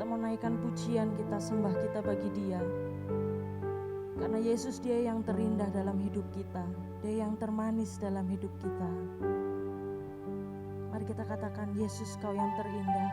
Kita mau naikkan pujian kita, sembah kita bagi Dia. Karena Yesus Dia yang terindah dalam hidup kita, Dia yang termanis dalam hidup kita. Mari kita katakan, Yesus Kau yang terindah.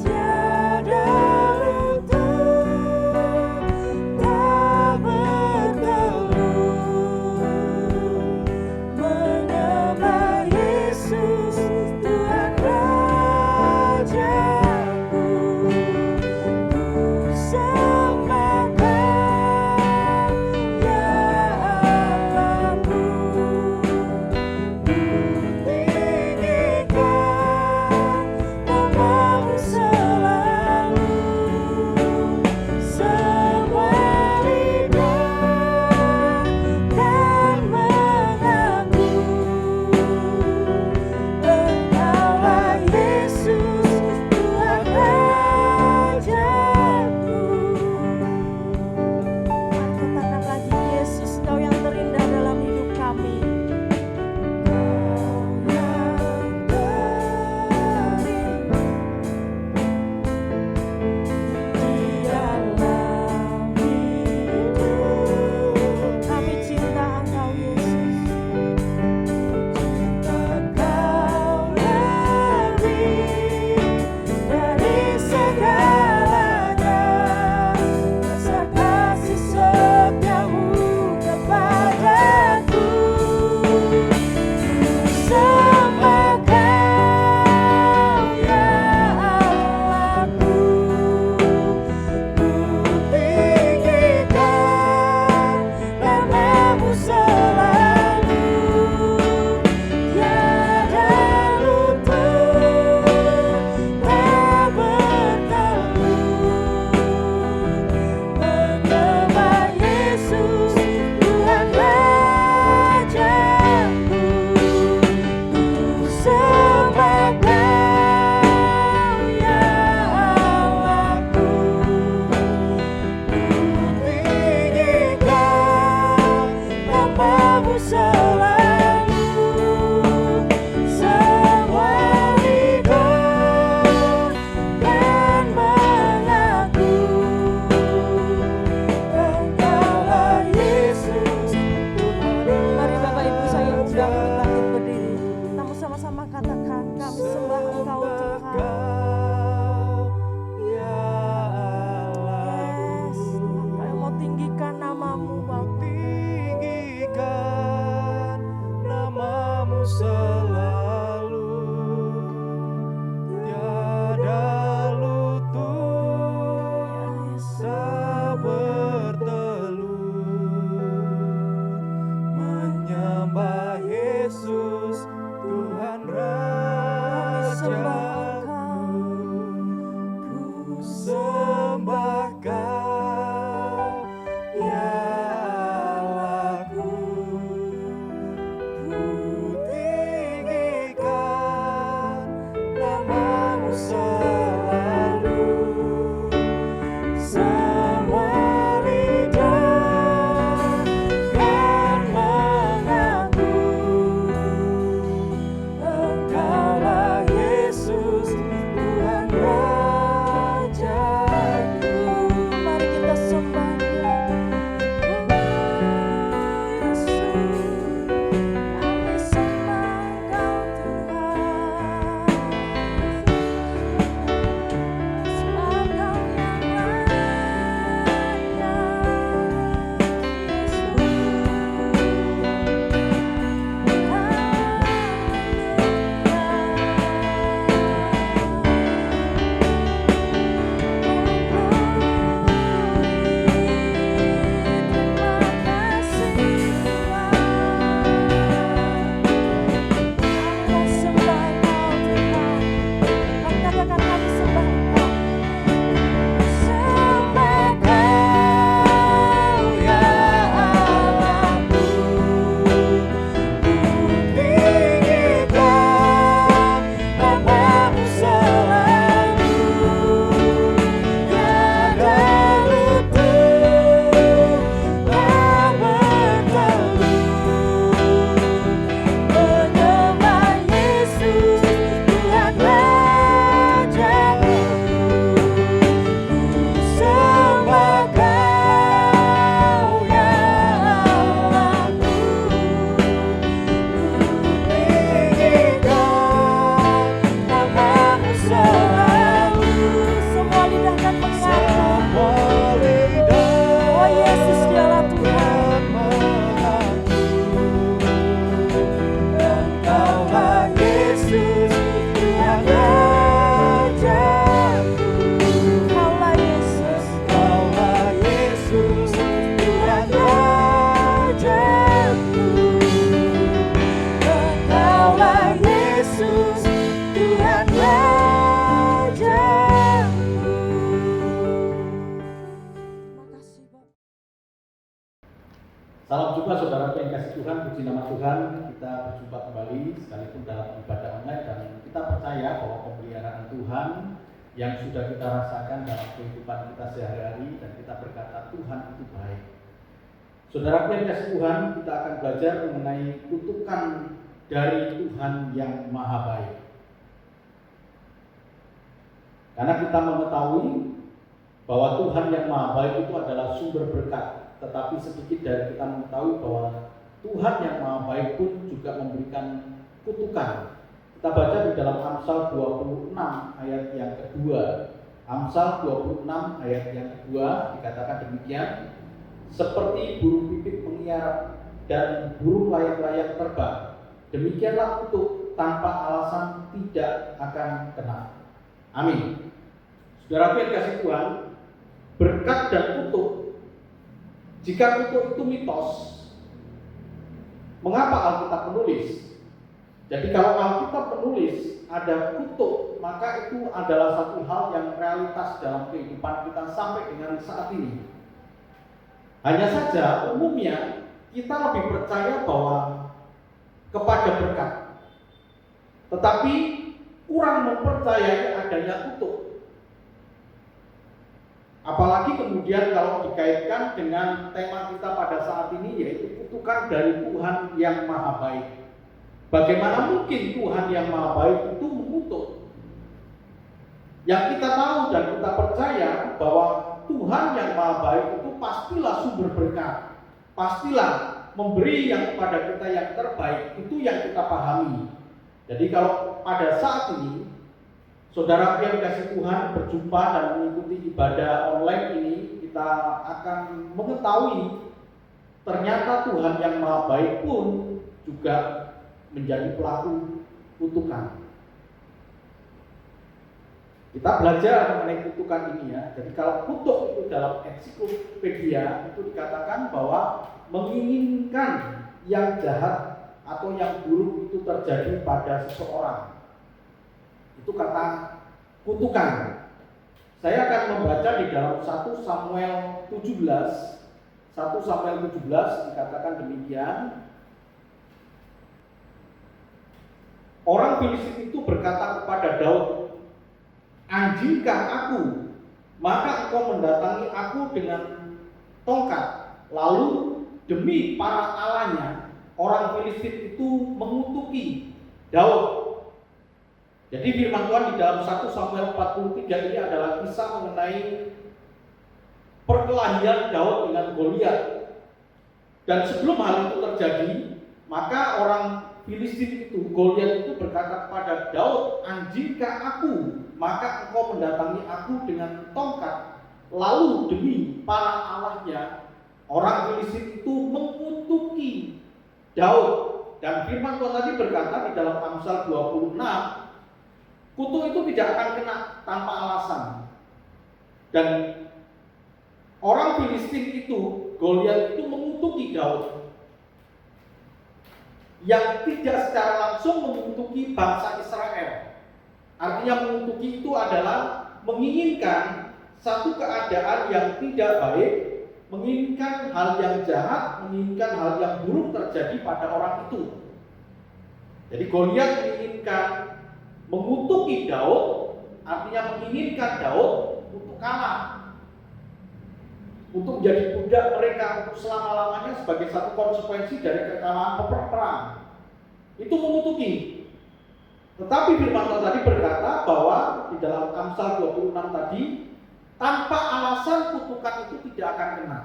Tiada untuk mengaku. Oh Yesus dialah Tuhan. Engkaulah Yesus, Tuhan rajaku. Engkaulah Yesus. Engkaulah Yesus, Tuhan rajaku. Engkaulah Yesus, Tuhan rajaku. Terima kasih Bapak. Salam jumpa saudara yang kasih Tuhan, puji nama Tuhan. Kita berjumpa kembali sekalipun dalam ibadah online, dan kita percaya bahwa pemeliharaan Tuhan yang sudah kita rasakan dalam kehidupan kita sehari-hari, dan kita berkata Tuhan itu baik. Saudara yang kasih Tuhan, kita akan belajar mengenai kutukan dari Tuhan yang maha baik. Karena kita mengetahui bahwa Tuhan yang maha baik itu adalah sumber berkat. Tetapi sedikit dari kita mengetahui bahwa Tuhan yang maha baik pun juga memberikan kutukan. Kita baca di dalam Amsal 26 ayat yang kedua. Amsal 26 ayat yang kedua dikatakan demikian: seperti burung pipit mengiar dan burung layang-layang terbang, demikianlah kutuk tanpa alasan tidak akan kena. Amin. Saudara yang kasih Tuhan, berkat dan kutuk, jika kutuk itu mitos, mengapa Alkitab menulis? Jadi kalau Alkitab menulis ada kutuk, maka itu adalah satu hal yang realitas dalam kehidupan kita sampai dengan saat ini. Hanya saja umumnya kita lebih percaya bahwa kepada berkat, tetapi kurang mempercayai adanya kutuk. Apalagi kemudian kalau dikaitkan dengan tema kita pada saat ini, yaitu kutukan dari Tuhan yang maha baik. Bagaimana mungkin Tuhan yang maha baik itu mengutuk? Yang kita tahu dan kita percaya bahwa Tuhan yang maha baik itu pastilah sumber berkat, pastilah memberi yang kepada kita yang terbaik. Itu yang kita pahami. Jadi kalau pada saat ini saudara yang kasih Tuhan berjumpa dan mengikuti ibadah online ini, kita akan mengetahui ternyata Tuhan yang maha baik pun juga menjadi pelaku kutukan. Kita belajar mengenai kutukan ini ya. Jadi kalau kutuk itu dalam ensiklopedia itu dikatakan bahwa menginginkan yang jahat atau yang buruk itu terjadi pada seseorang. Itu kata kutukan. Saya akan membaca di dalam 1 Samuel 17. 1 Samuel 17 dikatakan demikian. Orang Filistin itu berkata kepada Daud, "Anjingkah aku? Maka engkau mendatangi aku dengan tongkat. Lalu demi para allahnya, orang Filistin itu mengutuki Daud." Jadi firman Tuhan di dalam 1 Samuel 43 ini adalah kisah mengenai perkelahian Daud dengan Goliat. Dan sebelum hal itu terjadi, maka orang Filistin itu, Goliat itu berkata kepada Daud, "Anjingkah aku? Maka engkau mendatangi aku dengan tongkat." Lalu demi para allahnya, orang Filistin itu mengutuki Daud. Dan firman Tuhan tadi berkata di dalam Amsal 26, kutuk itu tidak akan kena tanpa alasan. Dan orang Filistin itu, Goliat itu mengutuki Daud, yang tidak secara langsung mengutuki bangsa Israel. Artinya mengutuki itu adalah menginginkan satu keadaan yang tidak baik, menginginkan hal yang jahat, menginginkan hal yang buruk terjadi pada orang itu. Jadi Goliat menginginkan mengutuki Daud, artinya menginginkan Daud untuk kalah, untuk menjadi budak mereka untuk selama-lamanya sebagai satu konsekuensi dari kekalahan perang. Itu mengutuki. Tetapi firman Tuhan tadi berkata bahwa di dalam Amsal 26 tadi, tanpa alasan kutukan itu tidak akan kena.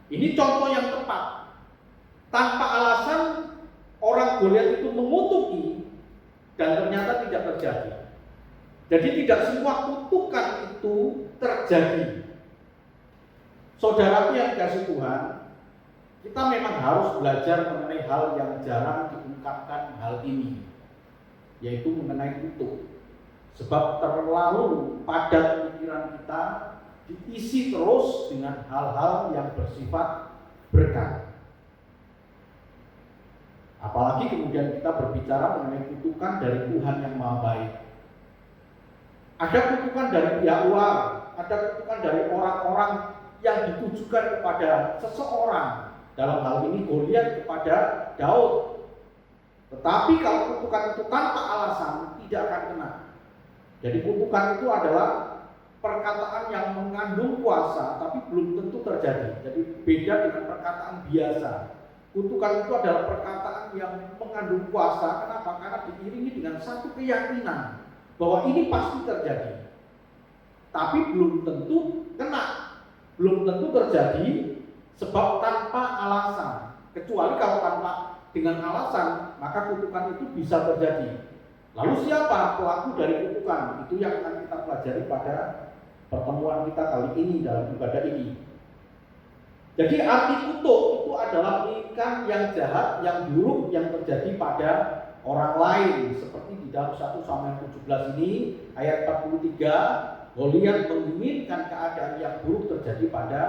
Ini contoh yang tepat. Tanpa alasan orang Goliat itu mengutuki dan ternyata tidak terjadi. Jadi tidak semua kutukan terjadi. Saudaraku yang dikasih Tuhan, kita memang harus belajar mengenai hal yang jarang diungkapkan hal ini, yaitu mengenai kutuk. Sebab terlalu padat pikiran kita diisi terus dengan hal-hal yang bersifat berkat. Apalagi kemudian kita berbicara mengenai kutukan dari Tuhan yang Maha Baik. Ada kutukan dari pihak luar, ada kutukan dari orang-orang yang ditujukan kepada seseorang. Dalam hal ini Goliat kepada Daud. Tetapi kalau kutukan itu tanpa alasan, tidak akan kena. Jadi kutukan itu adalah perkataan yang mengandung kuasa, tapi belum tentu terjadi. Jadi beda dengan perkataan biasa. Kutukan itu adalah perkataan yang mengandung kuasa. Kenapa? Karena diiringi dengan satu keyakinan bahwa ini pasti terjadi. Tapi belum tentu kena. Belum tentu terjadi sebab tanpa alasan. Kecuali kalau tanpa dengan alasan, maka kutukan itu bisa terjadi. Lalu siapa pelaku dari kutukan? Itu yang akan kita pelajari pada pertemuan kita kali ini dalam ibadah ini. Jadi arti kutuk itu adalah menginginkan yang jahat, yang buruk yang terjadi pada orang lain. Seperti di dalam 1 Samuel 17 ini ayat 43, Goliat menginginkan keadaan yang buruk terjadi pada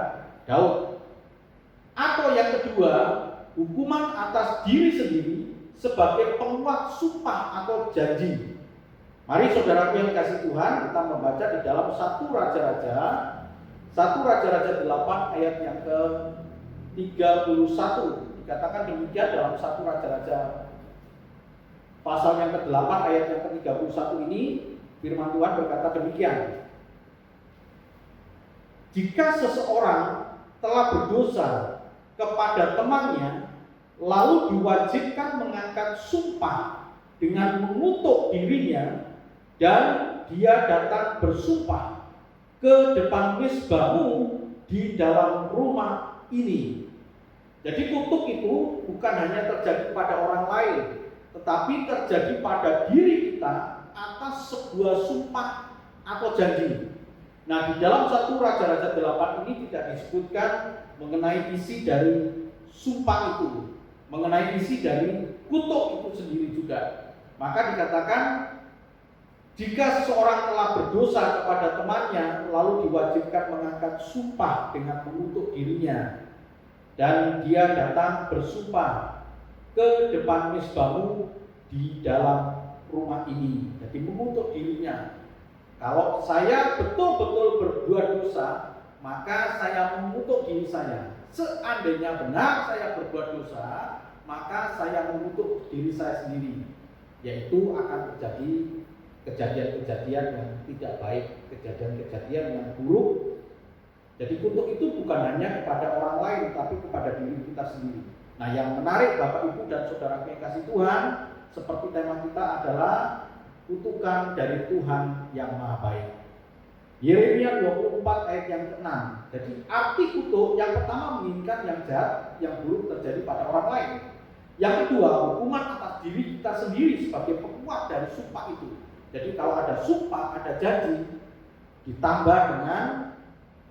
Daud. Atau yang kedua, hukuman atas diri sendiri sebagai penguat sumpah atau janji. Mari saudaraku yang kasih Tuhan, kita membaca di dalam 1 Raja-Raja 8 ayat yang ke-31. Dikatakan demikian dalam 1 Raja-Raja pasal yang ke-8 ayat yang ke-31 ini, firman Tuhan berkata demikian. Jika seseorang telah berdosa kepada temannya, lalu diwajibkan mengangkat sumpah dengan mengutuk dirinya, dan dia datang bersumpah ke depan misbahmu di dalam rumah ini. Jadi kutuk itu bukan hanya terjadi pada orang lain, tetapi terjadi pada diri kita atas sebuah sumpah atau janji. Nah, di dalam 1 Raja-Raja 8 ini tidak disebutkan mengenai isi dari sumpah itu, mengenai isi dari kutuk itu sendiri juga. Maka dikatakan jika seseorang telah berdosa kepada temannya, lalu diwajibkan mengangkat sumpah dengan mengutuk dirinya, dan dia datang bersumpah ke depan misbahmu di dalam rumah ini. Jadi mengutuk dirinya. Kalau saya betul-betul berbuat dosa, maka saya mengutuk diri saya. Seandainya benar saya berbuat dosa, maka saya mengutuk diri saya sendiri. Yaitu akan terjadi kejadian-kejadian yang tidak baik, kejadian-kejadian yang buruk. Jadi kutuk itu bukan hanya kepada orang lain, tapi kepada diri kita sendiri. Nah, yang menarik Bapak Ibu dan Saudara yang kasih Tuhan, seperti tema kita adalah kutukan dari Tuhan yang Maha Baik. Yeremia 24 ayat yang ke-6. Jadi arti kutuk yang pertama menginginkan yang jahat, yang buruk terjadi pada orang lain. Yang kedua, hukuman atas diri kita sendiri sebagai penguat dari sumpah itu. Jadi kalau ada sumpah, ada janji, ditambah dengan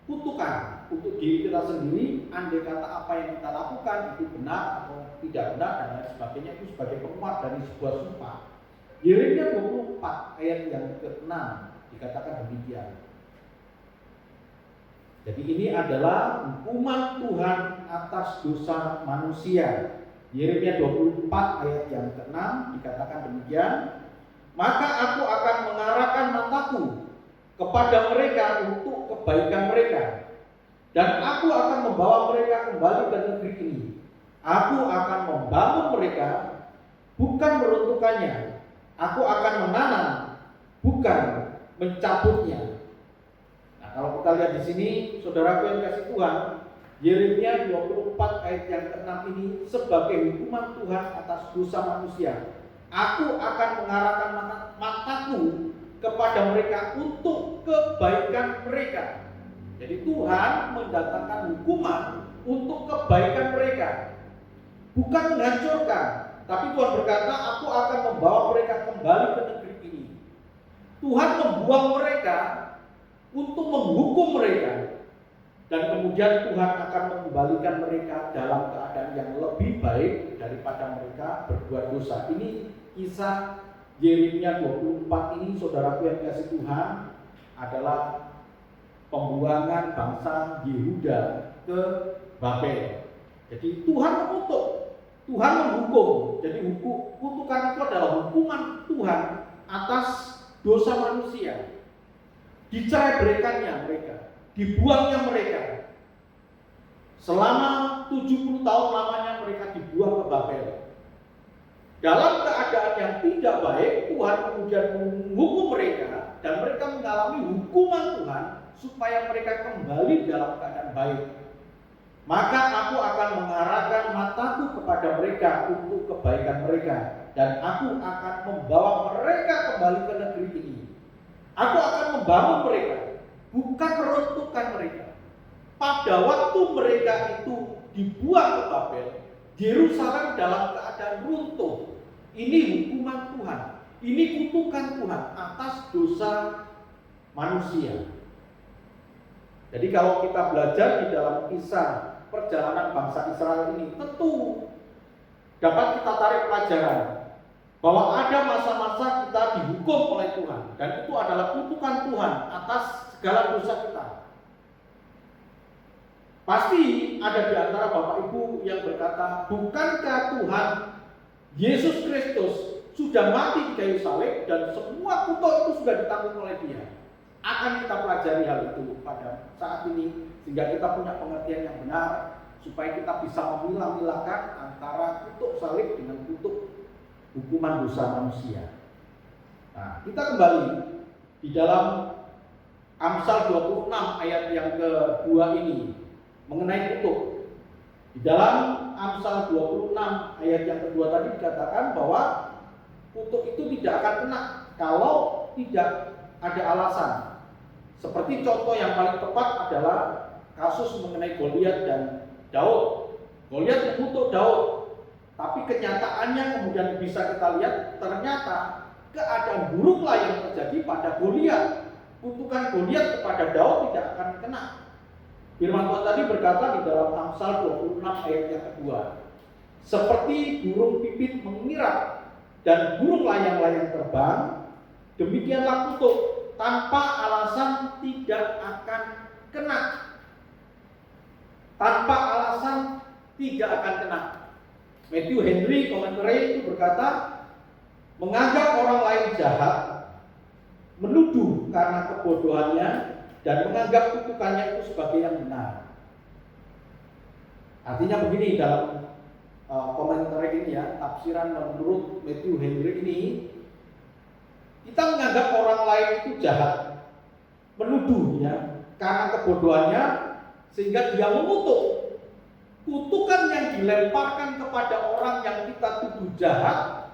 kutukan untuk diri kita sendiri, andai kata apa yang kita lakukan itu benar atau tidak benar dan lain sebagainya, itu sebagai penguat dari sebuah sumpah. Yeremia 24 ayat yang ke-6 dikatakan demikian. Jadi ini adalah hukuman Tuhan atas dosa manusia. Yeremia 24 ayat yang ke-6 dikatakan demikian. Maka aku akan mengarahkan mataku kepada mereka untuk kebaikan mereka, dan aku akan membawa mereka kembali ke negeri ini. Aku akan membangun mereka, bukan meruntuhkannya. Aku akan menanam, bukan mencabutnya. Nah, kalau kita lihat di sini, saudaraku yang kasih Tuhan, Yeremia 24 ayat yang ke-6 ini sebagai hukuman Tuhan atas dosa manusia. Aku akan mengarahkan mataku kepada mereka untuk kebaikan mereka. Jadi Tuhan mendatangkan hukuman untuk kebaikan mereka, bukan menghancurkan. Tapi Tuhan berkata, aku akan membawa mereka kembali ke negeri ini. Tuhan membuang mereka untuk menghukum mereka, dan kemudian Tuhan akan mengembalikan mereka dalam keadaan yang lebih baik daripada mereka berbuat dosa. Ini kisah Yeremia 24 ini, saudaraku yang kasih Tuhan, adalah pembuangan bangsa Yehuda ke Babel. Jadi Tuhan mengutuk, Tuhan menghukum. Jadi kutukan itu adalah hukuman Tuhan atas dosa manusia. Dicerai-beraikannya mereka, dibuangnya mereka. Selama 70 tahun lamanya mereka dibuang ke Babel. Dalam keadaan yang tidak baik, Tuhan kemudian menghukum mereka, dan mereka mengalami hukuman Tuhan supaya mereka kembali dalam keadaan baik. Maka aku akan mengarahkan mataku kepada mereka untuk kebaikan mereka, dan aku akan membawa mereka kembali ke negeri ini. Aku akan membangun mereka, bukan meruntuhkan mereka. Pada waktu mereka itu dibuang ke Babel, Yerusalem dalam keadaan runtuh. Ini hukuman Tuhan, ini kutukan Tuhan atas dosa manusia. Jadi kalau kita belajar di dalam kisah perjalanan bangsa Israel ini, tentu dapat kita tarik pelajaran bahwa ada masa-masa kita dihukum oleh Tuhan, dan itu adalah kutukan Tuhan atas segala dosa kita. Pasti ada di antara Bapak Ibu yang berkata, bukankah Tuhan Yesus Kristus sudah mati di kayu salib dan semua kutuk itu sudah ditanggung oleh Dia? Akan kita pelajari hal itu pada saat ini, sehingga kita punya pengertian yang benar, supaya kita bisa memilah-milahkan antara kutuk salib dengan kutuk hukuman dosa manusia. Nah, kita kembali di dalam Amsal 26 ayat yang kedua ini mengenai kutuk. Di dalam Amsal 26 ayat yang kedua tadi dikatakan bahwa kutuk itu tidak akan kena kalau tidak ada alasan. Seperti contoh yang paling tepat adalah kasus mengenai Goliat dan Daud. Goliat mengutuk Daud, tapi kenyataannya kemudian bisa kita lihat ternyata keadaan buruklah yang terjadi pada Goliat. Kutukan Goliat kepada Daud tidak akan kena. Firman Tuhan tadi berkata di dalam Amsal 26 ayat yang kedua, seperti burung pipit mengirap dan burung layang-layang terbang, demikianlah kutuk tanpa alasan tidak akan kena. Tanpa alasan tidak akan kena. Matthew Henry komentarnya itu berkata, menganggap orang lain jahat, menuduh karena kebodohannya, dan menganggap kutukannya itu sebagai yang benar. Artinya begini dalam komentar ini ya, tafsiran menurut Matthew Henry ini, kita menganggap orang lain itu jahat, menuduh ya, karena kebodohannya, sehingga dia mengutuk. Kutukan yang dilemparkan kepada orang yang kita tuduh jahat,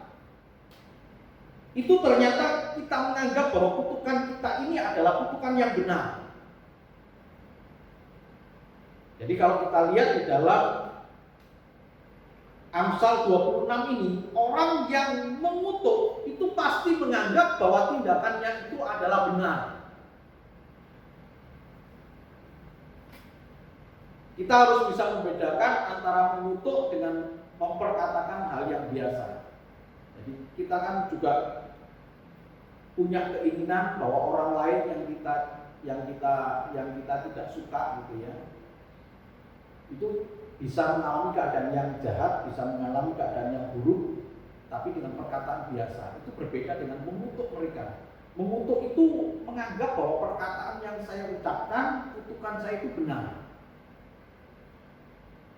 itu ternyata kita menganggap bahwa kutukan kita ini adalah kutukan yang benar. Jadi kalau kita lihat di dalam Amsal 26 ini, orang yang mengutuk itu pasti menganggap bahwa tindakannya itu adalah benar. Kita harus bisa membedakan antara mengutuk dengan memperkatakan hal yang biasa. Jadi kita kan juga punya keinginan bahwa orang lain yang kita tidak suka gitu ya, itu bisa mengalami keadaan yang jahat, bisa mengalami keadaan yang buruk, tapi dengan perkataan biasa. Itu berbeda dengan mengutuk mereka. Mengutuk itu menganggap bahwa perkataan yang saya ucapkan, kutukan saya itu benar,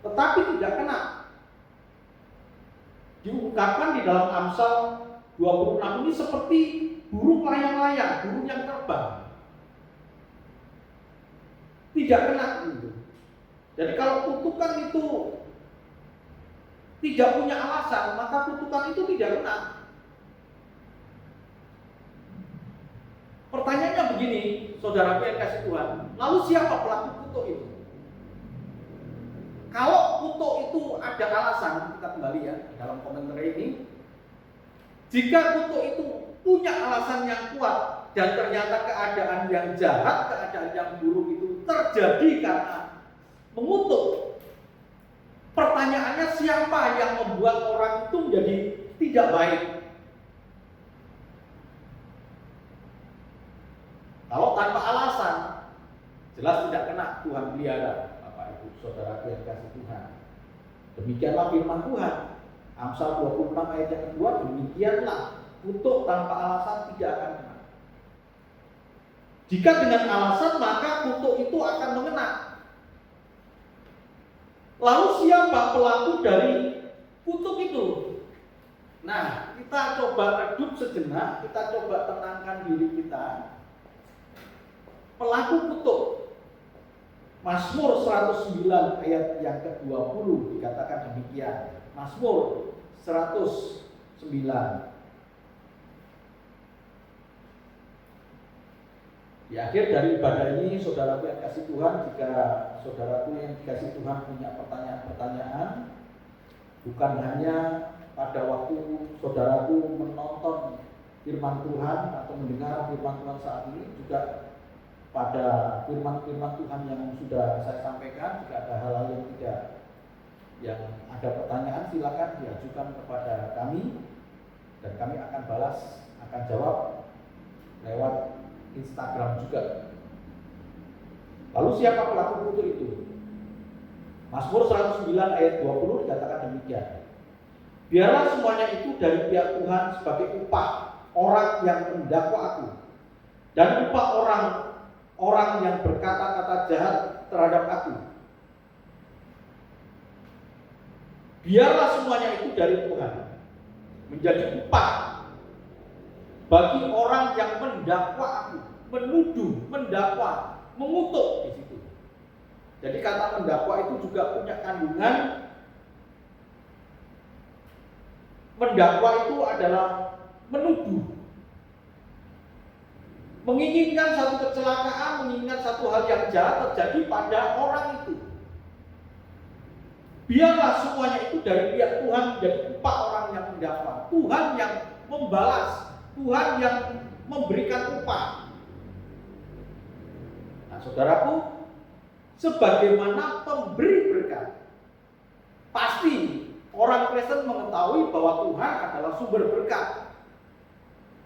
tetapi tidak kena. Diungkapkan di dalam Amsal 26 ini seperti burung layang-layang, burung yang terbang, tidak kena gitu. Jadi kalau kutukan itu tidak punya alasan, maka kutukan itu tidak kena. Pertanyaannya begini, saudara yang kasih Tuhan, lalu siapa pelaku kutuk itu? Kalau kutuk itu ada alasan, kita kembali ya dalam komentar ini. Jika kutuk itu punya alasan yang kuat, dan ternyata keadaan yang jahat, keadaan yang buruk itu terjadi karena mengutuk. Pertanyaannya, siapa yang membuat orang itu menjadi tidak baik? Kalau tanpa alasan, jelas tidak kena Tuhan pelihara. Bapak Ibu Saudara yang kasih Tuhan, demikianlah firman Tuhan. Amsal 26 ayat yang kedua, demikianlah kutuk tanpa alasan tidak akan kena. Jika dengan alasan, maka kutuk itu akan mengena. Lalu siapa pelaku dari kutuk itu? Nah, kita coba redup sejenak, kita coba tenangkan diri kita. Pelaku kutuk, Mazmur 109 ayat yang ke-20 dikatakan demikian. Mazmur 109. Di akhir dari ibadah ini, saudaraku yang kasih Tuhan, jika saudaraku yang dikasih Tuhan punya pertanyaan-pertanyaan, bukan hanya pada waktu saudaraku menonton firman Tuhan atau mendengar firman Tuhan saat ini, juga pada firman-firman Tuhan yang sudah saya sampaikan, jika ada hal-hal yang ada pertanyaan, silakan diajukan kepada kami dan kami akan balas, akan jawab lewat Instagram juga. Lalu siapa pelaku kutuk itu? Mazmur 109 ayat 20 dikatakan demikian. Biarlah semuanya itu dari pihak Tuhan sebagai upah orang yang mendakwa aku dan upah orang yang berkata-kata jahat terhadap aku. Biarlah semuanya itu dari Tuhan menjadi upah bagi orang yang mendakwa aku, menuduh, mendakwa, mengutuk di situ. Jadi kata mendakwa itu juga punya kandungan. Mendakwa itu adalah menuduh, menginginkan satu kecelakaan, menginginkan satu hal yang jahat terjadi pada orang itu. Biarlah semuanya itu dari pihak Tuhan menjadi upah orang yang mendakwa. Tuhan yang membalas, Tuhan yang memberikan upah. Nah, saudaraku, sebagaimana pemberi berkat, pasti orang Kristen mengetahui bahwa Tuhan adalah sumber berkat.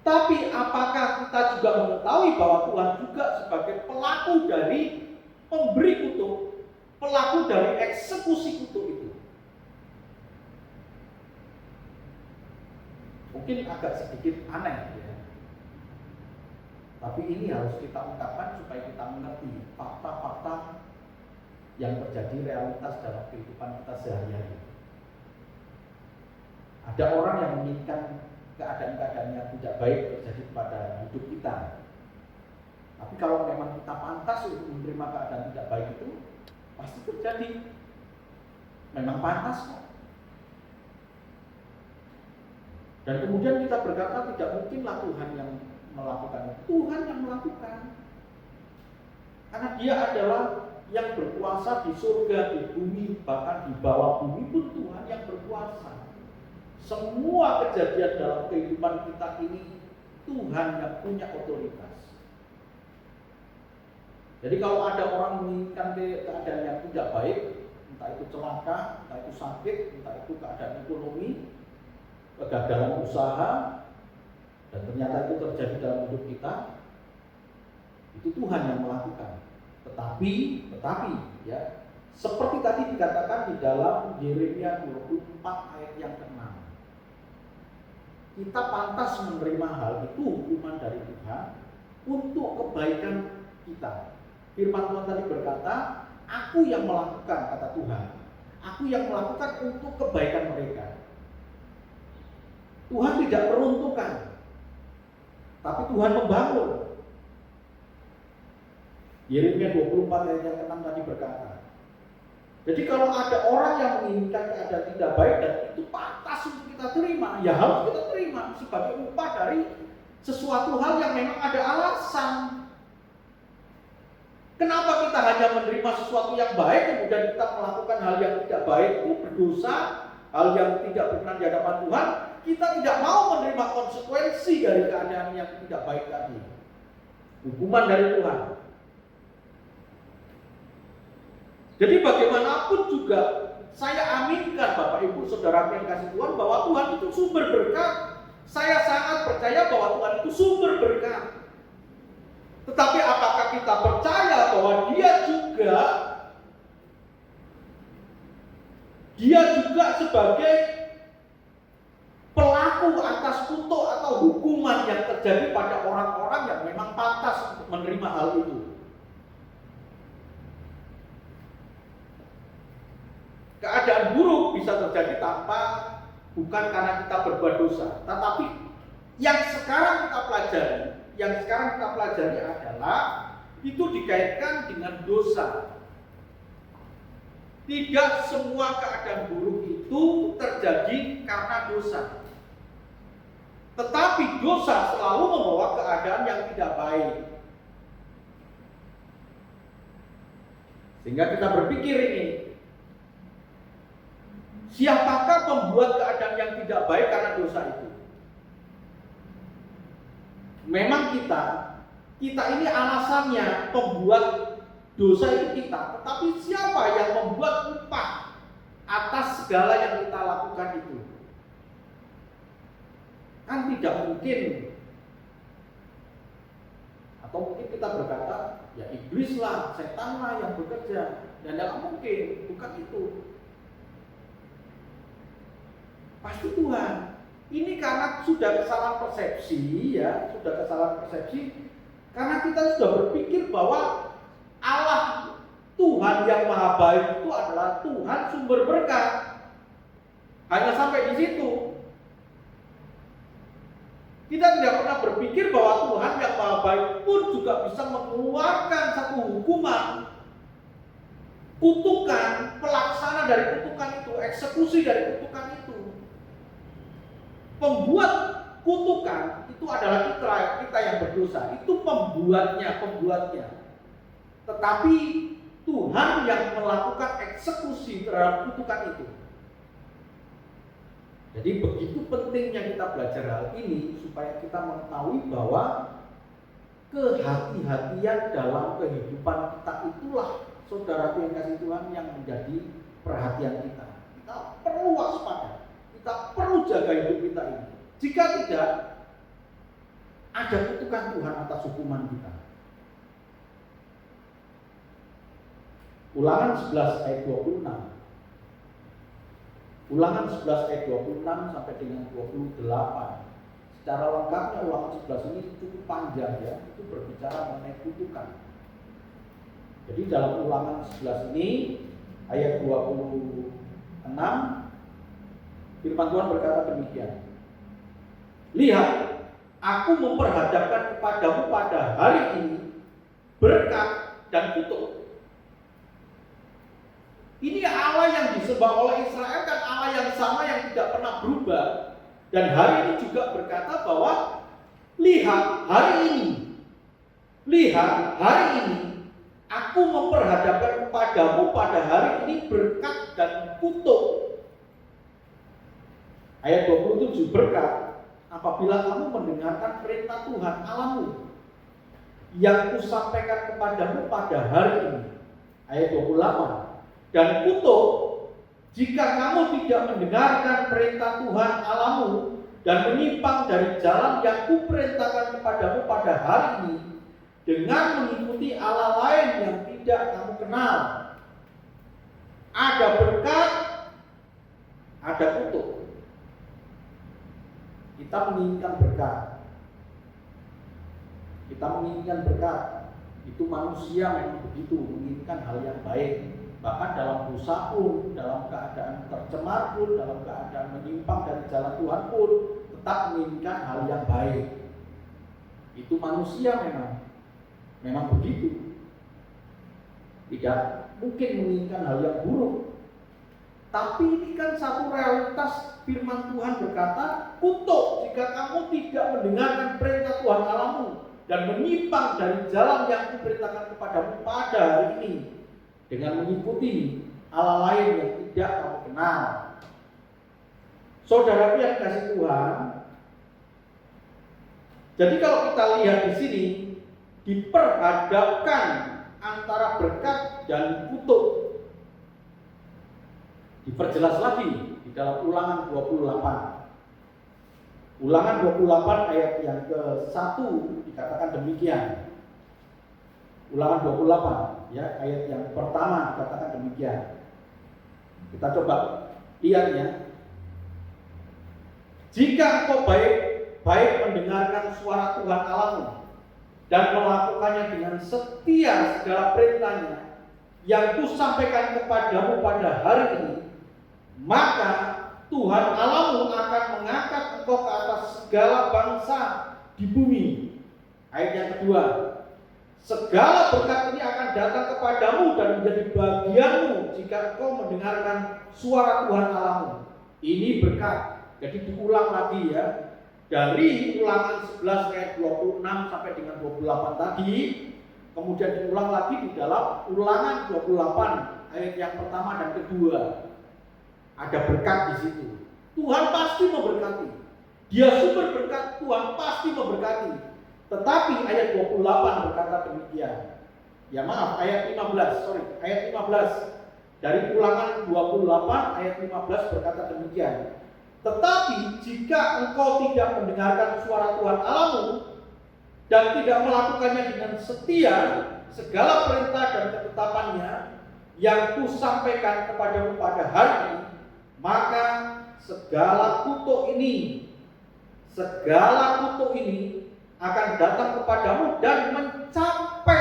Tapi apakah kita juga mengetahui bahwa Tuhan juga sebagai pelaku dari pemberi kutuk, pelaku dari eksekusi kutuk itu? Mungkin agak sedikit aneh ya. Tapi ini harus kita ungkapkan supaya kita mengerti fakta-fakta yang terjadi realitas dalam kehidupan kita sehari-hari. Ada orang yang menginginkan keadaan-keadaan yang tidak baik terjadi pada hidup kita. Tapi kalau memang kita pantas untuk menerima keadaan tidak baik itu, pasti terjadi. Memang pantas kok. Dan kemudian kita berkata tidak mungkinlah Tuhan yang melakukan itu. Tuhan yang melakukan. Karena Dia adalah yang berkuasa di surga, di bumi, bahkan di bawah bumi pun Tuhan yang berkuasa. Semua kejadian dalam kehidupan kita ini Tuhan yang punya otoritas. Jadi kalau ada orang menginginkan keadaan yang tidak baik, entah itu celaka, entah itu sakit, entah itu keadaan ekonomi, kegagalan usaha, dan ternyata itu terjadi dalam hidup kita, itu Tuhan yang melakukan. Tetapi ya, seperti tadi dikatakan di dalam Yeremia 24 ayat yang ke-6, kita pantas menerima hal itu, hukuman dari Tuhan untuk kebaikan kita. Firman Tuhan tadi berkata, aku yang melakukan, kata Tuhan, aku yang melakukan untuk kebaikan mereka. Tuhan tidak meruntuhkan, tapi Tuhan membangun. Yeremia 24 ayat yang ke-6 tadi berkata, jadi kalau ada orang yang menginginkan keadaan tidak baik dan itu pantas untuk kita terima, ya harus kita terima sebagai upah dari sesuatu hal yang memang ada alasan. Kenapa kita hanya menerima sesuatu yang baik, kemudian kita melakukan hal yang tidak baik itu berdosa, hal yang tidak berkenan di hadapan Tuhan, kita tidak mau menerima konsekuensi dari keadaan yang tidak baik tadi. hukuman dari Tuhan. Jadi bagaimanapun juga saya aminkan Bapak Ibu Saudara yang kasih Tuhan bahwa Tuhan itu sumber berkat. Saya sangat percaya bahwa Tuhan itu sumber berkat. Tetapi apakah kita percaya bahwa dia juga sebagai pelaku atas kutuk atau hukuman yang terjadi pada orang-orang yang memang pantas untuk menerima hal itu? Keadaan buruk bisa terjadi bukan karena kita berbuat dosa, tetapi yang sekarang kita pelajari adalah itu dikaitkan dengan dosa. Tidak semua keadaan buruk itu terjadi karena dosa, tetapi dosa selalu membawa keadaan yang tidak baik. Sehingga kita berpikir ini, siapakah pembuat keadaan yang tidak baik karena dosa itu? Memang kita ini alasannya pembuat dosa itu kita, tetapi siapa yang membuat upah atas segala yang kita lakukan itu? Kan tidak mungkin. Atau mungkin kita berkata, ya iblis lah, setan lah yang bekerja. Dan tidak mungkin, bukan itu. Pasti Tuhan. Ini karena sudah kesalahan persepsi, karena kita sudah berpikir bahwa Allah Tuhan yang maha baik itu adalah Tuhan sumber berkat. Hanya sampai di situ. Kita tidak pernah berpikir bahwa Tuhan yang maha baik pun juga bisa mengeluarkan satu hukuman, kutukan, pelaksana dari kutukan itu, eksekusi dari kutukan itu. Pembuat kutukan itu adalah kita yang berdosa. Itu pembuatnya. Tetapi Tuhan yang melakukan eksekusi terhadap kutukan itu. Jadi begitu pentingnya kita belajar hal ini supaya kita mengetahui bahwa kehati-hatian dalam kehidupan kita itulah, saudara yang kasih Tuhan, yang menjadi perhatian kita. Kita perlu waspada. Kita perlu jaga hidup kita ini. Jika tidak, ada kutukan Tuhan atas hukuman kita. Ulangan 11 ayat 26. Ulangan 11 ayat 26 sampai dengan 28. Secara lengkapnya ulangan 11 ini cukup panjang ya. Itu berbicara mengenai kutukan. Jadi dalam ulangan 11 ini ayat 26, firman Tuhan berkata demikian. Lihat, aku memperhadapkan kepadamu pada hari ini berkat dan kutuk. Ini Allah yang disembah oleh Israel kan Allah yang sama yang tidak pernah berubah. Dan hari ini juga berkata bahwa lihat hari ini aku memperhadapkan kepadamu pada hari ini berkat dan kutuk. Ayat 27, berkat apabila kamu mendengarkan perintah Tuhan Allahmu yang kusampaikan kepadamu pada hari ini. Ayat 28, dan kutuk jika kamu tidak mendengarkan perintah Tuhan Allahmu dan menyimpang dari jalan yang kuperintahkan kepadamu pada hari ini dengan mengikuti Allah lain yang tidak kamu kenal. Ada berkat, ada kutuk. Kita menginginkan berkat. Itu manusia memang begitu, menginginkan hal yang baik. Bahkan dalam dosa pun, dalam keadaan tercemar pun, dalam keadaan menyimpang dari jalan Tuhan pun, tetap menginginkan hal yang baik. Itu manusia memang begitu. Tidak mungkin menginginkan hal yang buruk. Tapi ini kan satu realitas. Firman Tuhan berkata, kutuk jika kamu tidak mendengarkan perintah Tuhan Allahmu dan menyimpang dari jalan yang kuperintahkan kepadamu pada hari ini dengan mengikuti Allah lain yang tidak kamu kenal. Saudara yang kasih Tuhan, jadi kalau kita lihat di sini, diperhadapkan antara berkat dan kutuk. Diperjelas lagi di dalam Ulangan 28. Ulangan 28 ayat yang ke-1 dikatakan demikian. Ulangan 28 ya, ayat yang pertama dikatakan demikian. Kita coba lihat ya. Jika engkau baik mendengarkan suara Tuhan Allahmu dan melakukannya dengan setia segala perintahnya yang kusampaikan kepadamu pada hari ini, maka Tuhan Allahmu akan mengangkat engkau ke atas segala bangsa di bumi. Ayat yang kedua, segala berkat ini akan datang kepadamu dan menjadi bagianmu jika engkau mendengarkan suara Tuhan Allahmu. Ini berkat. Jadi diulang lagi ya. Dari Ulangan 11 ayat 26 sampai dengan 28 tadi, kemudian diulang lagi di dalam Ulangan 28 ayat yang pertama dan kedua. Ada berkat di situ. Tuhan pasti memberkati. Dia sumber berkat, Tuhan pasti memberkati. Tetapi ayat 28 berkata demikian. Ya maaf, ayat 15, ayat 15. Dari Ulangan 28 ayat 15 berkata demikian. Tetapi jika engkau tidak mendengarkan suara Tuhan Allahmu dan tidak melakukannya dengan setia segala perintah dan ketetapannya yang kusampaikan kepadamu pada hari ini, maka segala kutuk ini akan datang kepadamu dan mencapai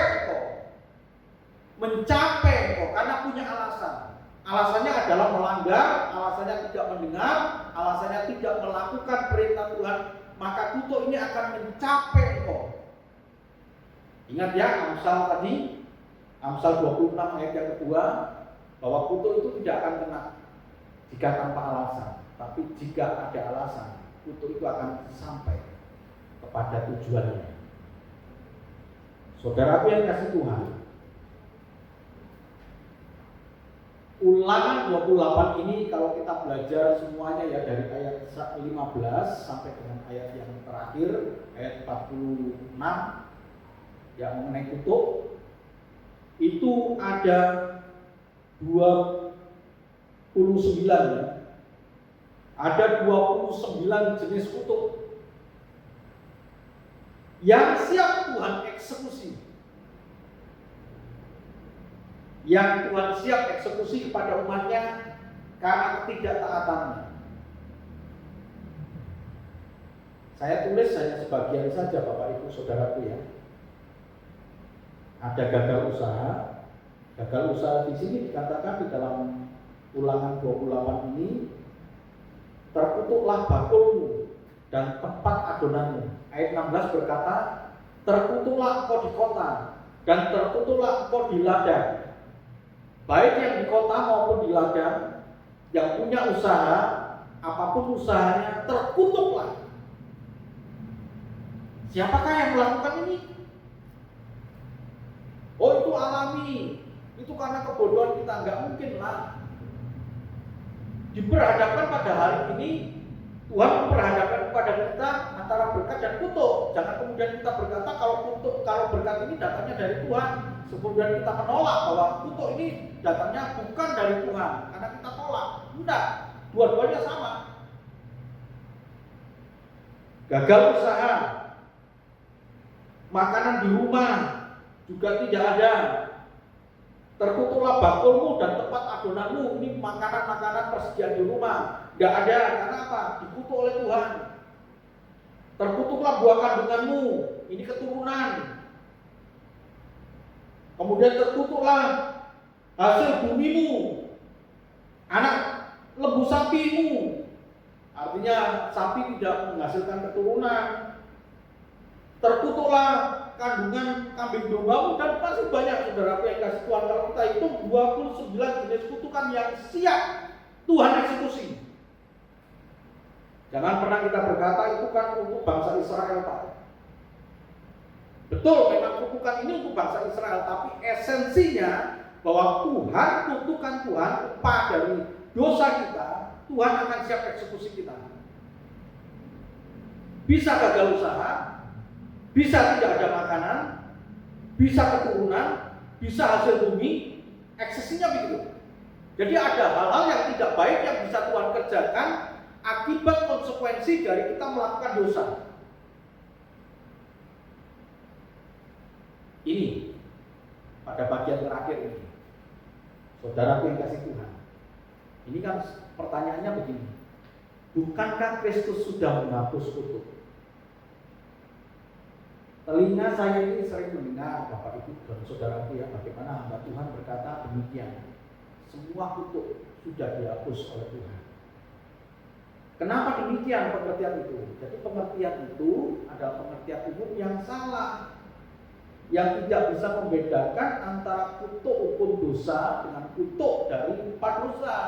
engkau karena punya alasan. Alasannya adalah melanggar, alasannya tidak mendengar, alasannya tidak melakukan perintah Tuhan, maka kutuk ini akan mencapai engkau. Ingat ya, Amsal tadi, Amsal 26 ayat yang kedua, bahwa kutuk itu tidak akan kena jika tanpa alasan, tapi jika ada alasan, kutuk itu akan sampai kepada tujuannya. Saudaraku yang kasih Tuhan, Ulangan 28 ini kalau kita belajar semuanya ya dari ayat 15 sampai dengan ayat yang terakhir, ayat 46 yang mengenai kutuk, itu ada 29 ya. Ada 29 jenis kutuk yang siap Tuhan eksekusi. Yang Tuhan siap eksekusi kepada umatnya karena ketidaktaatannya. Saya tulis hanya sebagian saja Bapak Ibu Saudaraku ya. Ada gagal usaha. Gagal usaha di sini dikatakan di dalam Ulangan 28 ini, terkutuklah bakulmu dan tempat adonanmu. Ayat 16 berkata, terkutuklah engkau di kota dan terkutuklah engkau di ladang. Baik yang di kota maupun di ladang, yang punya usaha, apapun usahanya, terkutuklah. Siapakah yang melakukan ini? Oh, itu alami. Itu karena kebodohan kita, nggak mungkin lah. Diperhadapkan pada hari ini, Tuhan memperhadapkan kepada kita antara berkat dan kutuk. Jangan kemudian kita berkata kalau berkat ini datangnya dari Tuhan, kemudian kita menolak bahwa kutuk ini datangnya bukan dari Tuhan karena kita tolak. Enggak, dua-duanya sama. Gagal usaha, makanan di rumah juga tidak ada. Terkutuklah bakulmu dan tempat adonanmu. Ini makanan-makanan persediaan di rumah enggak ada, karena apa? Dikutuk oleh Tuhan. Terkutuklah buah kandunganmu, ini keturunan. Kemudian terkutuklah hasil bumimu, anak lembu sapimu. Artinya sapi tidak menghasilkan keturunan. Terkutuklah kandungan kambing dombamu, dan masih banyak saudaraku yang kasih Tuhan. Kalau kita hitung 29 jenis kutukan yang siap Tuhan eksekusi. Jangan pernah kita berkata itu kan untuk bangsa Israel Pak. Betul, memang kutukan ini untuk bangsa Israel, tapi esensinya bahwa Tuhan, kutukan Tuhan, upah dari dosa kita, Tuhan akan siap eksekusi kita. Bisa gagal usaha, bisa tidak ada makanan, bisa keturunan, bisa hasil bumi, eksesinya begitu. Jadi ada hal-hal yang tidak baik yang bisa Tuhan kerjakan akibat konsekuensi dari kita melakukan dosa. Ini pada bagian terakhir ini, saudaraku yang kasih Tuhan. Ini kan pertanyaannya begini, bukankah Kristus sudah menghapus kutuk? Telinga saya ini sering mendengar Bapak Ibu dan saudaraku ya, bagaimana hamba Tuhan berkata demikian. Semua kutuk sudah dihapus oleh Tuhan. Kenapa demikian pengertian itu? Jadi pengertian itu adalah pengertian umum yang salah, yang tidak bisa membedakan antara kutuk hukum dosa dengan kutuk dari upah dosa.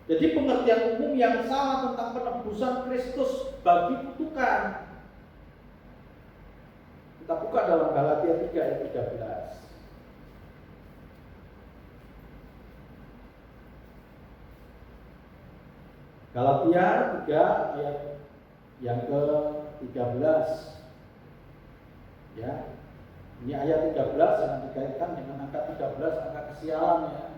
Jadi pengertian umum yang salah tentang penebusan Kristus bagi kutukan. Kita buka dalam Galatia 3 ayat 13. Galatia 3 ayat yang ke-13. Ya. Ini ayat 13 yang dikaitkan dengan angka 13, angka kesialan ya.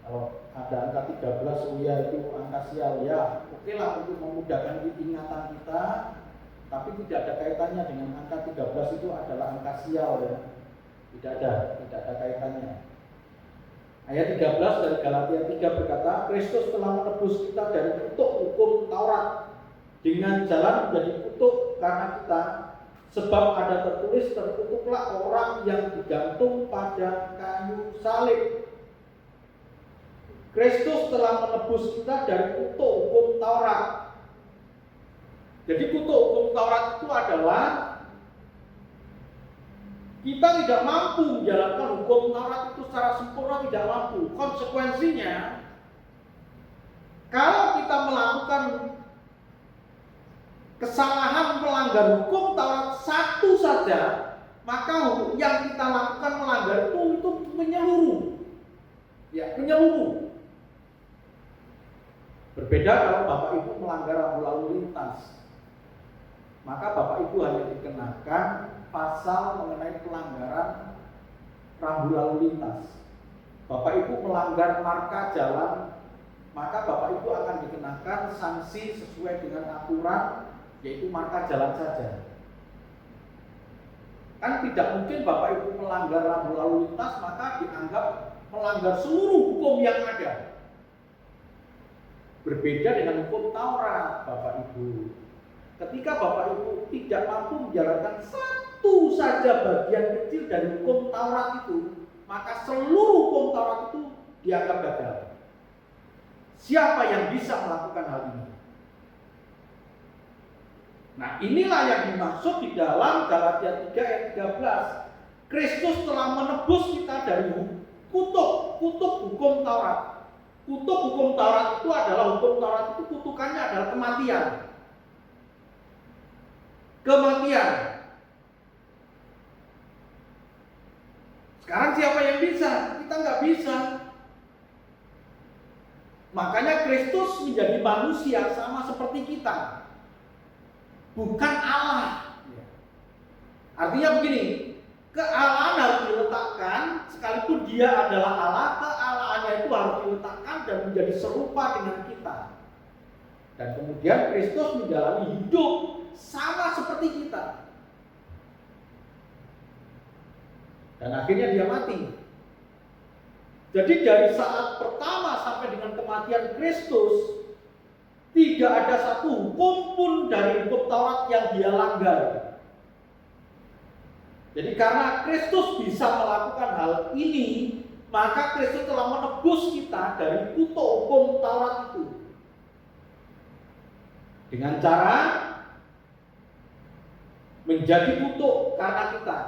Kalau ada angka 13, oh ya itu angka sial ya. Oke lah untuk memudahkan ingatan kita, tapi tidak ada kaitannya dengan angka 13 itu adalah angka sial ya. Tidak ada kaitannya. Ayat 13 dari Galatia 3 berkata, Kristus telah menebus kita dari kutuk hukum Taurat dengan jalan menjadi kutuk karena kita, sebab ada tertulis terkutuklah orang yang digantung pada kayu salib. Kristus telah menebus kita dari kutuk hukum Taurat. Jadi kutuk hukum Taurat itu adalah kita tidak mampu menjalankan hukum Taurat itu secara sempurna, tidak mampu. Konsekuensinya, kalau kita melakukan kesalahan melanggar hukum Taurat satu saja, maka yang kita lakukan melanggar itu menyeluruh. Ya, menyeluruh. Berbeda kalau Bapak Ibu melanggar rambu lalu lintas, maka Bapak Ibu hanya dikenakan pasal mengenai pelanggaran rambu lalu lintas. Bapak Ibu melanggar marka jalan, maka Bapak Ibu akan dikenakan sanksi sesuai dengan aturan, yaitu marka jalan saja. Kan tidak mungkin Bapak Ibu melanggar rambu lalu lintas maka dianggap melanggar seluruh hukum yang ada. Berbeda dengan hukum Taurat, Bapak Ibu. Ketika Bapak Ibu tidak mampu menjalankan satu saja bagian kecil dari hukum Taurat itu, maka seluruh hukum Taurat itu dianggap gagal. Siapa yang bisa melakukan hal ini? Nah, inilah yang dimaksud di dalam Galatia 3 ayat 13. Kristus telah menebus kita dari kutuk hukum Taurat. Kutuk hukum Taurat itu adalah hukum Taurat itu kutukannya adalah kematian. Kematian. Sekarang siapa yang bisa? Kita nggak bisa. Makanya Kristus menjadi manusia sama seperti kita, bukan Allah. Artinya begini, kealahan harus diletakkan, sekalipun dia adalah Allah, kealahannya itu harus diletakkan dan menjadi serupa dengan kita. Dan kemudian Kristus menjalani hidup sama seperti kita. Dan akhirnya dia mati. Jadi dari saat pertama sampai dengan kematian Kristus, tidak ada satu hukum pun dari hukum Taurat yang dia langgar. Jadi karena Kristus bisa melakukan hal ini, maka Kristus telah menebus kita dari kutuk hukum Taurat itu. Dengan cara menjadi kutuk karena kita.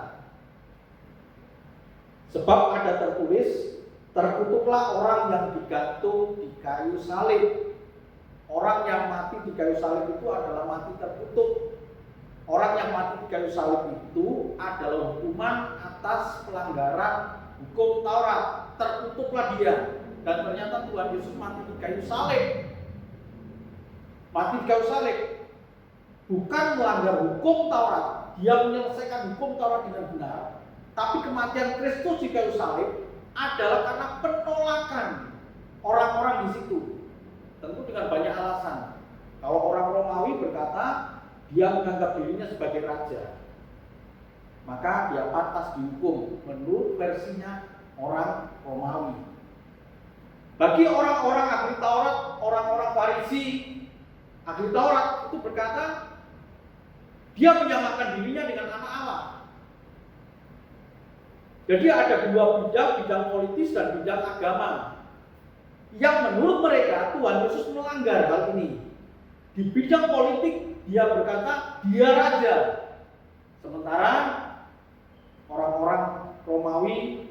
Sebab ada tertulis, terkutuklah orang yang digantung di kayu salib. Orang yang mati di kayu salib itu adalah mati terkutuk. Orang yang mati di kayu salib itu adalah hukuman atas pelanggaran hukum Taurat. Terkutuklah dia. Dan ternyata Tuhan Yesus mati di kayu salib. mati di kayu salib, bukan melanggar hukum Taurat. Dia menyelesaikan hukum Taurat dengan benar, tapi kematian Kristus di kayu salib adalah karena penolakan orang-orang di situ. Tentu dengan banyak alasan. Kalau orang Romawi berkata dia menganggap dirinya sebagai raja, maka dia pantas dihukum menurut versinya orang Romawi. Bagi orang-orang ahli Taurat, orang-orang Farisi, ahli Taurat itu berkata dia menyamakan dirinya dengan anak Allah. Jadi ada dua bidang politis dan bidang agama yang menurut mereka Tuhan Yesus melanggar hal ini. Di bidang politik dia berkata dia raja, sementara orang-orang Romawi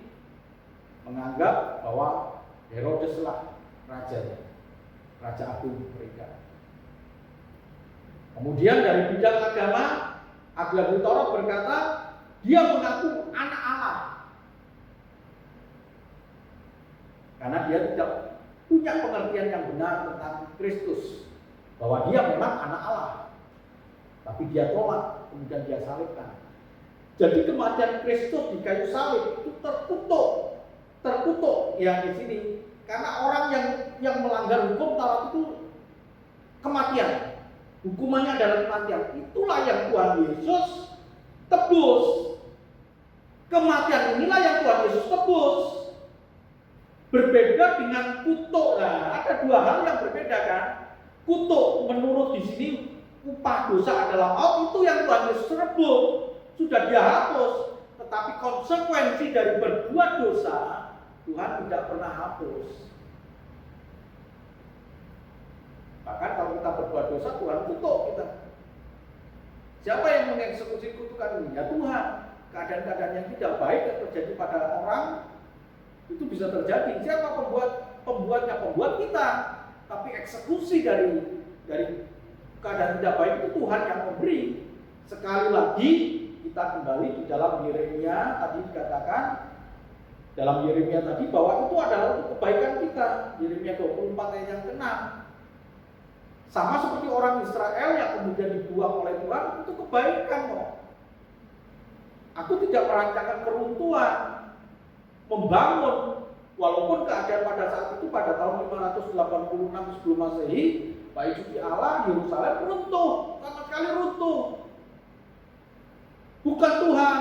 menganggap bahwa Herodes lah rajanya, raja agung mereka. Kemudian dari bidang agama, ahli Taurat berkata dia mengaku anak Allah, karena dia tidak punya pengertian yang benar tentang Kristus, bahwa dia memang anak Allah, tapi dia tolak, kemudian dia salibkan. Jadi kematian Kristus di kayu salib itu terkutuk ya di sini, karena orang yang melanggar hukum Taurat itu kematian, hukumannya adalah kematian. Itulah yang Tuhan Yesus tebus. Kematian inilah yang Tuhan Yesus tebus. Berbeda dengan kutuk. Nah, ada dua hal yang berbeda kan. Kutuk menurut di sini upah dosa adalah maut, itu yang Tuhan Yesus rebut, sudah dia hapus. Tetapi konsekuensi dari berbuat dosa Tuhan tidak pernah hapus. Bahkan kalau kita berbuat dosa Tuhan kutuk kita. Siapa yang mengeksekusi kutukan ini? Ya Tuhan. Keadaan-keadaan yang tidak baik yang terjadi pada orang itu bisa terjadi. Siapa pembuatnya? Pembuat kita. Tapi eksekusi dari keadaan tidak baik itu Tuhan yang memberi. Sekali lagi kita kembali di dalam Yeremia tadi dikatakan, dalam Yeremia tadi bahwa itu adalah untuk kebaikan kita. Yeremia 24 ayat yang ke-6. Sama seperti orang Israel yang kemudian dibuang oleh Tuhan, itu kebaikan kok. Aku tidak merancangkan keruntuhan, membangun. Walaupun keadaan pada saat itu pada tahun 586 sebelum Masehi, bait suci Allah Yerusalem runtuh, sama sekali runtuh. Bukan Tuhan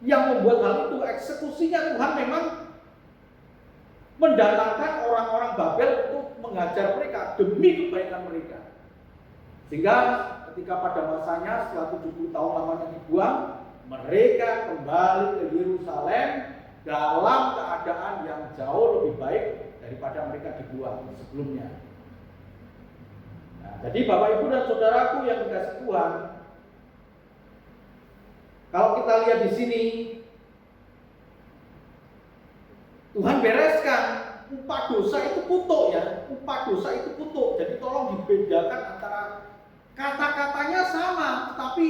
yang membuat hal itu, eksekusinya Tuhan memang mendatangkan orang-orang Babel untuk mengajar mereka demi kebaikan mereka. Sehingga ketika pada masanya setelah 70 tahun lamanya dibuang, mereka kembali ke Yerusalem dalam keadaan yang jauh lebih baik daripada mereka dibuang sebelumnya. Nah, jadi Bapak Ibu dan Saudaraku yang dikasihi Tuhan, kalau kita lihat di sini, Tuhan bereskan upah dosa itu kutuk ya, upah dosa itu kutuk. Jadi tolong dibedakan antara kata-katanya sama, tetapi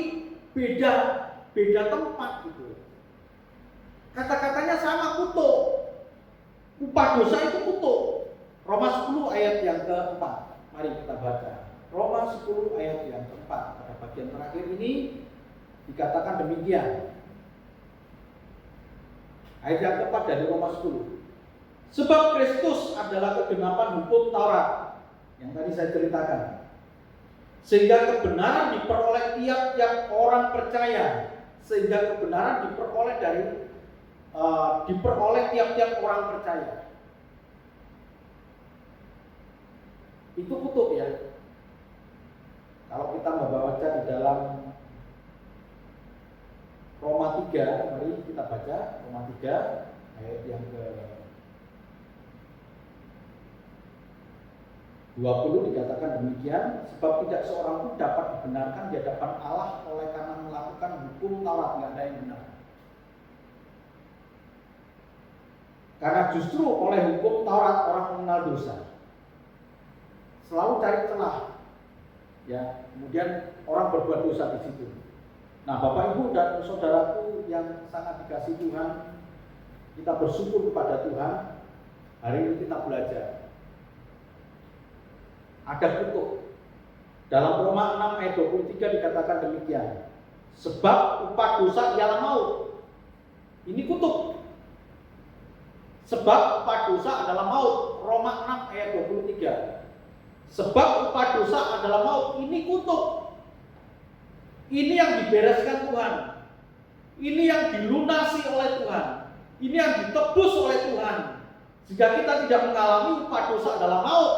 beda tempat gitu. Kata-katanya sama, kutuk. Upah dosa itu kutuk. Roma 10 ayat yang ke-4. Mari kita baca. Roma 10 ayat yang ke-4. Pada bagian terakhir ini dikatakan demikian. Ayat yang ke-4 dari Roma 10. Sebab Kristus adalah kegenapan hukum Taurat yang tadi saya ceritakan, sehingga kebenaran diperoleh tiap-tiap orang percaya, sehingga kebenaran diperoleh tiap-tiap orang percaya. Itu kutuk ya. Kalau kita membaca di dalam Roma 3, mari kita baca Roma 3 ayat yang ke-20 dikatakan demikian, sebab tidak seorang pun dapat dibenarkan di hadapan Allah oleh karena melakukan hukum Taurat, tidak ada yang benar. Karena justru oleh hukum Taurat orang mengenal dosa. Selalu cari celah. Ya, kemudian orang berbuat dosa di situ. Nah, Bapak Ibu dan saudaraku yang sangat dikasihi Tuhan, kita bersyukur kepada Tuhan. Hari ini kita belajar ada kutuk. Dalam Roma 6 ayat 23 dikatakan demikian. Sebab upah dosa ialah maut. Ini kutuk. Sebab upah dosa adalah maut. Roma 6 ayat 23. Sebab upah dosa adalah maut. Ini kutuk. Ini yang dibereskan Tuhan. Ini yang dilunasi oleh Tuhan. Ini yang ditebus oleh Tuhan. Jika kita tidak mengalami upah dosa adalah maut,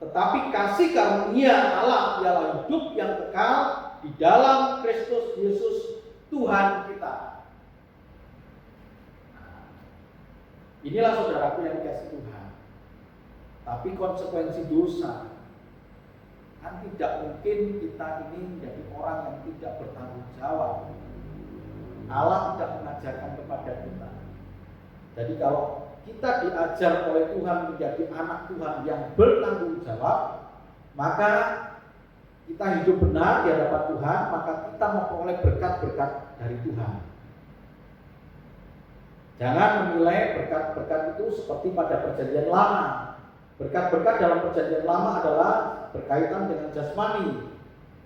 tetapi kasih karunia Allah ialah hidup yang kekal di dalam Kristus Yesus Tuhan kita. Inilah saudaraku yang dikasihi Tuhan. Tapi konsekuensi dosa, kan tidak mungkin kita ini menjadi orang yang tidak bertanggung jawab. Allah tidak mengajarkan kepada kita. Jadi kalau kita diajar oleh Tuhan menjadi anak Tuhan yang bertanggung jawab, maka kita hidup benar di hadapan Tuhan, maka kita memperoleh berkat-berkat dari Tuhan. Jangan menilai berkat-berkat itu seperti pada perjanjian lama. Berkat-berkat dalam perjanjian lama adalah berkaitan dengan jasmani.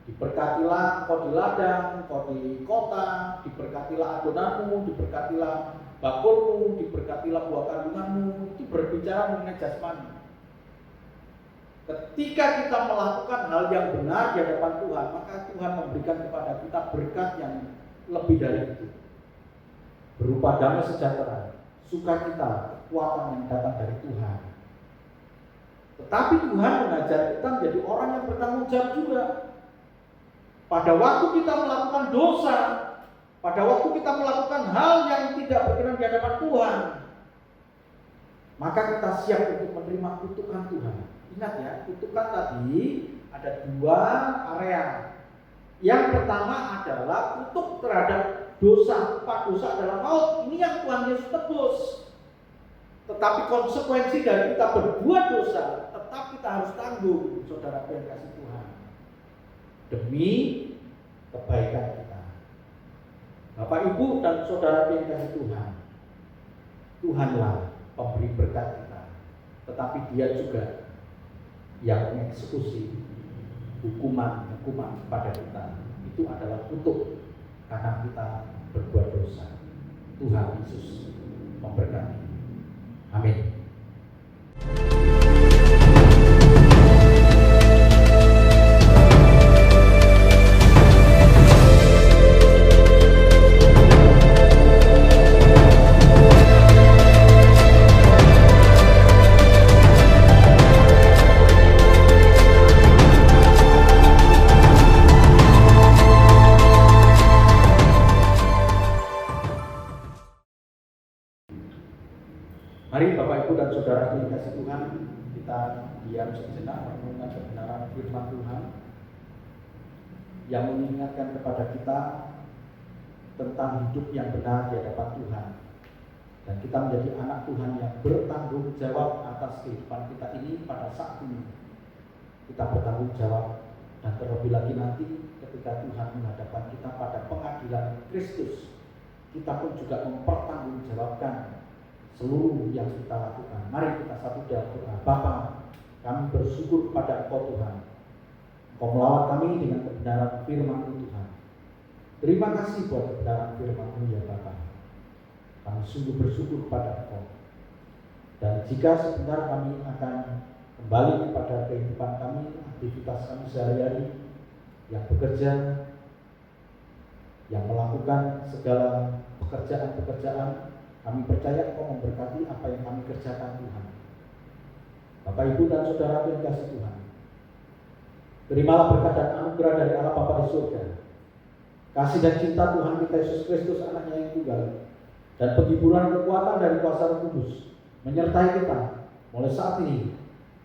Diberkatilah engkau di ladang, engkau di kota, diberkatilah adonanmu, diberkatilah bakulmu, diberkatilah buah kandunganmu. Itu berbicara mengenai jasmani. Ketika kita melakukan hal yang benar di hadapan Tuhan, maka Tuhan memberikan kepada kita berkat yang lebih dari itu, berupa damai sejahtera, sukacita, kekuatan yang datang dari Tuhan. Tetapi Tuhan mengajar kita menjadi orang yang bertanggung jawab juga. Pada waktu kita melakukan dosa, pada waktu kita melakukan hal yang tidak berkenan di hadapan Tuhan, maka kita siap untuk menerima kutukan Tuhan. Ingat ya, kutukan tadi ada dua area. Yang pertama adalah kutuk terhadap dosa, upah dosa adalah maut. Ini yang Tuhan Yesus tebus. Tetapi konsekuensi dari kita berbuat dosa, tetap kita harus tanggung, saudara yang kasih Tuhan, demi kebaikan kita. Bapak, Ibu, dan saudara yang kasih Tuhan, Tuhanlah pemberi berkat kita, tetapi Dia juga yang mengeksekusi hukuman kepada kita. Itu adalah kutuk karena kita berbuat dosa. Tuhan Yesus memberkati. Amin. Mari Bapak, Ibu, dan saudara yang dikasihi Tuhan, kita diam sejenak merenungkan kebenaran firman Tuhan yang mengingatkan kepada kita tentang hidup yang benar di hadapan Tuhan, dan kita menjadi anak Tuhan yang bertanggung jawab atas kehidupan kita ini. Pada saat ini kita bertanggung jawab, dan terlebih lagi nanti ketika Tuhan menghadapkan kita pada pengadilan Kristus, kita pun juga mempertanggungjawabkan seluruh yang kita lakukan. Mari kita satu dalam doa. Bapa, kami bersyukur kepada Engkau Tuhan. Engkau melawat kami dengan kebenaran firman-Mu Tuhan. Terima kasih buat kebenaran firman-Mu ya Bapa. Kami sungguh bersyukur kepada Engkau. Dan jika sebentar kami akan kembali kepada kehidupan kami, aktivitas kami sehari-hari, yang bekerja, yang melakukan segala pekerjaan-pekerjaan, kami percaya Engkau memberkati apa yang kami kerjakan Tuhan. Bapak, Ibu, dan saudara yang kasih Tuhan, terimalah berkat dan anugerah dari Allah Bapa di surga, kasih dan cinta Tuhan kita Yesus Kristus anaknya yang tunggal, dan penghiburan kekuatan dari kuasa Roh Kudus menyertai kita mulai saat ini,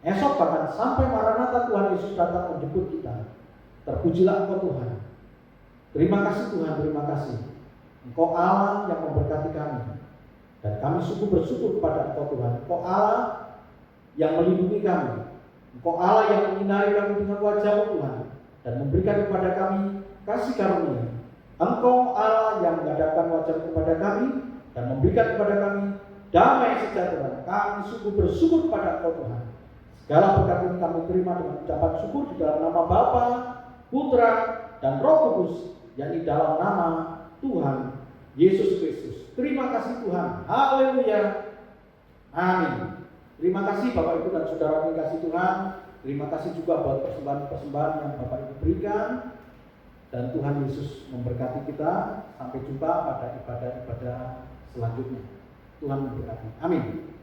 esok, bahkan sampai Maranatha Tuhan Yesus datang menjemput kita. Terpujilah Engkau Tuhan. Terima kasih Tuhan, terima kasih. Engkau Allah yang memberkati kami. Dan kami sungguh bersyukur kepada Engkau Tuhan. Engkau Allah yang melindungi kami. Engkau Allah yang menyinari kami dengan wajah-Mu Tuhan, dan memberikan kepada kami kasih karunia. Engkau Allah yang menghadapkan wajah-Mu kepada kami dan memberikan kepada kami damai sejahtera. Kami sungguh bersyukur kepada Engkau Tuhan. Segala berkat ini kami terima dengan ucapan syukur di dalam nama Bapa, Putra, dan Roh Kudus, yakni dalam nama Tuhan Yesus Kristus. Terima kasih Tuhan. Haleluya. Amin. Terima kasih Bapak Ibu dan Saudara yang kasih Tuhan. Terima kasih juga buat persembahan-persembahan yang Bapak Ibu berikan. Dan Tuhan Yesus memberkati kita. Sampai jumpa pada ibadah-ibadah selanjutnya. Tuhan memberkati. Amin.